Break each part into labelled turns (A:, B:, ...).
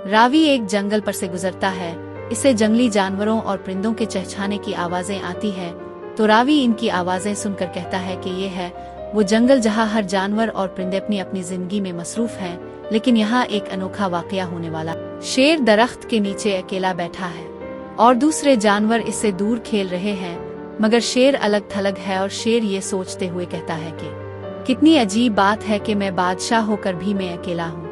A: रावी एक जंगल पर से गुजरता है। इसे जंगली जानवरों और परिंदों के चहचहाने की आवाजें आती है, तो रावी इनकी आवाजें सुनकर कहता है कि ये है वो जंगल जहाँ हर जानवर और परिंदे अपनी अपनी जिंदगी में मसरूफ हैं। लेकिन यहाँ एक अनोखा वाकया होने वाला। शेर दरख्त के नीचे अकेला बैठा है और दूसरे जानवर इससे दूर खेल रहे हैं, मगर शेर अलग थलग है। और शेर ये सोचते हुए कहता है कि कितनी अजीब बात है कि मैं बादशाह होकर भी मैं अकेला हूँ।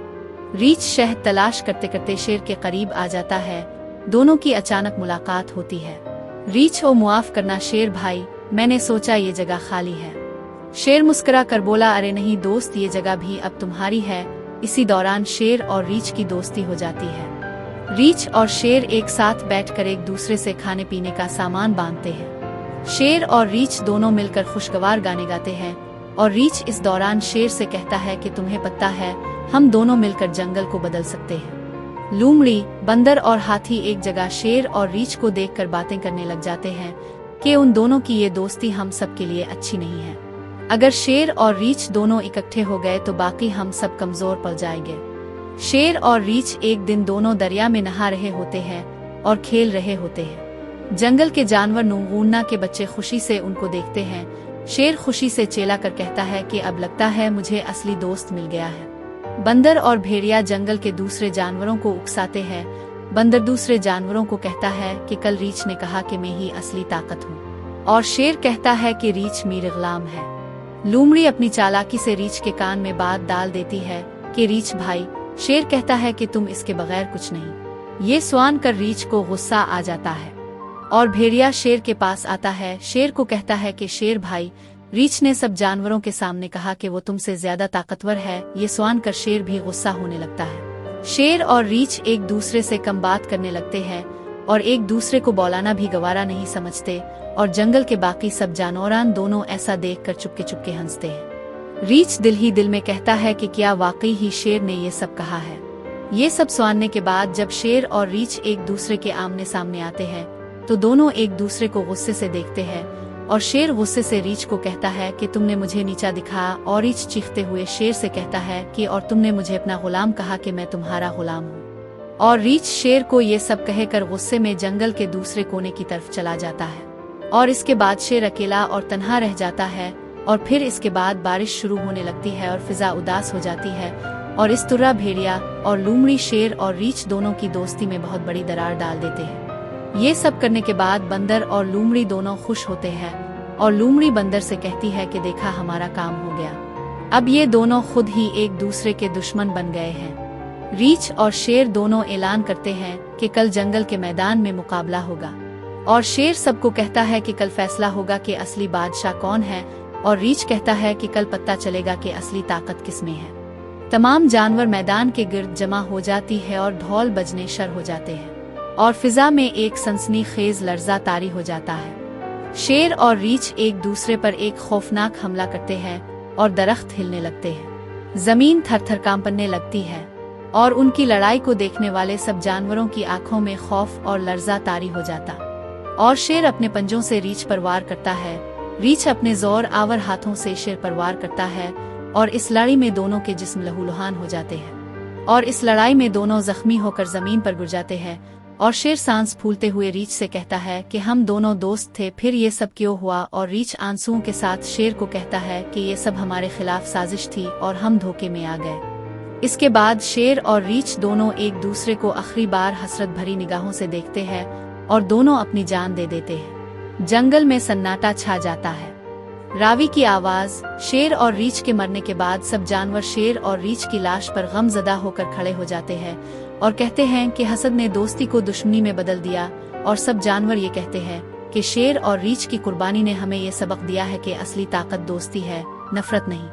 A: रीछ शहद तलाश करते करते शेर के करीब आ जाता है। दोनों की अचानक मुलाकात होती है। रीछ को मुआफ करना शेर भाई, मैंने सोचा ये जगह खाली है। शेर मुस्कुरा कर बोला, अरे नहीं दोस्त, ये जगह भी अब तुम्हारी है। इसी दौरान शेर और रीछ की दोस्ती हो जाती है। रीछ और शेर एक साथ बैठकर एक दूसरे से खाने पीने का सामान बांटते हैं। शेर और रीछ दोनों मिलकर खुशगवार गाने गाते हैं और रीछ इस दौरान शेर से कहता है कि तुम्हें पता है, हम दोनों मिलकर जंगल को बदल सकते हैं। लोमड़ी, बंदर और हाथी एक जगह शेर और रीछ को देखकर बातें करने लग जाते हैं कि उन दोनों की ये दोस्ती हम सब के लिए अच्छी नहीं है। अगर शेर और रीछ दोनों इकट्ठे हो गए तो बाकी हम सब कमजोर पड़ जाएंगे। शेर और रीछ एक दिन दोनों दरिया में नहा रहे होते हैं और खेल रहे होते हैं। जंगल के जानवर नूंगूना के बच्चे खुशी से उनको देखते हैं। शेर खुशी से चेला कर कहता है कि अब लगता है मुझे असली दोस्त मिल गया है। बंदर और भेड़िया जंगल के दूसरे जानवरों को उकसाते हैं। बंदर दूसरे जानवरों को कहता है कि कल रीछ ने कहा कि मैं ही असली ताकत हूँ, और शेर कहता है कि रीछ मेरे गुलाम है। लोमड़ी अपनी चालाकी से रीछ के कान में बात डाल देती है कि रीछ भाई, शेर कहता है कि तुम इसके बगैर कुछ नहीं। ये सुन कर रीछ को गुस्सा आ जाता है और भेड़िया शेर के पास आता है। शेर को कहता है कि शेर भाई, रीछ ने सब जानवरों के सामने कहा कि वो तुमसे ज्यादा ताकतवर है। ये सुन कर शेर भी गुस्सा होने लगता है। शेर और रीछ एक दूसरे से कम बात करने लगते हैं और एक दूसरे को बुलाना भी गवारा नहीं समझते, और जंगल के बाकी सब जानवरान दोनों ऐसा देखकर चुपके चुपके हंसते हैं। रीछ दिल ही दिल में कहता है कि क्या वाकई ही शेर ने ये सब कहा है। ये सब सुनने के बाद जब शेर और रीछ एक दूसरे के आमने सामने आते हैं तो दोनों एक दूसरे को गुस्से से देखते हैं, और शेर गुस्से से रीछ को कहता है कि तुमने मुझे नीचा दिखाया। और रीछ चीखते हुए शेर से कहता है कि और तुमने मुझे अपना गुलाम कहा कि मैं तुम्हारा गुलाम हूँ। और रीछ शेर को ये सब कहकर गुस्से में जंगल के दूसरे कोने की तरफ चला जाता है। और इसके बाद शेर अकेला और तन्हा रह जाता है। और फिर इसके बाद बारिश शुरू होने लगती है और फिजा उदास हो जाती है। और इस तरह भेड़िया और लोमड़ी शेर और रीछ दोनों की दोस्ती में बहुत बड़ी दरार डाल देते हैं। ये सब करने के बाद बंदर और लोमड़ी दोनों खुश होते हैं और लोमड़ी बंदर से कहती है कि देखा, हमारा काम हो गया। अब ये दोनों खुद ही एक दूसरे के दुश्मन बन गए हैं। रीछ और शेर दोनों ऐलान करते हैं कि कल जंगल के मैदान में मुकाबला होगा, और शेर सबको कहता है कि कल फैसला होगा कि असली बादशाह कौन है, और रीछ कहता है कि कल पता चलेगा कि असली ताकत किसमें है। तमाम जानवर मैदान के गिर्द जमा हो जाती है और ढोल बजने शुरू हो जाते हैं और फिजा में एक सनसनीखेज लर्जा तारी हो जाता है। शेर और रीछ एक दूसरे पर एक खौफनाक हमला करते हैं और दरख्त हिलने लगते हैं। जमीन थर थर कांपने लगती है और उनकी लड़ाई को देखने वाले सब जानवरों की आंखों में खौफ और लर्जा तारी हो जाता। और शेर अपने पंजों से रीछ पर वार करता है। रीछ अपने जोर आवर हाथों से शेर पर वार करता है और इस लड़ाई में दोनों के जिस्म लहूलुहान हो जाते हैं और इस लड़ाई में दोनों जख्मी होकर जमीन पर गिर जाते हैं। और शेर सांस फूलते हुए रीछ से कहता है कि हम दोनों दोस्त थे, फिर ये सब क्यों हुआ। और रीछ आंसुओं के साथ शेर को कहता है कि ये सब हमारे खिलाफ साजिश थी और हम धोखे में आ गए। इसके बाद शेर और रीछ दोनों एक दूसरे को आखिरी बार हसरत भरी निगाहों से देखते हैं और दोनों अपनी जान दे देते हैं। जंगल में सन्नाटा छा जाता है। रावी की आवाज। शेर और रीछ के मरने के बाद सब जानवर शेर और रीछ की लाश पर गमज़दा होकर खड़े हो जाते हैं और कहते हैं कि हसद ने दोस्ती को दुश्मनी में बदल दिया। और सब जानवर ये कहते हैं कि शेर और रीछ की कुर्बानी ने हमें ये सबक दिया है कि असली ताकत दोस्ती है, नफरत नहीं।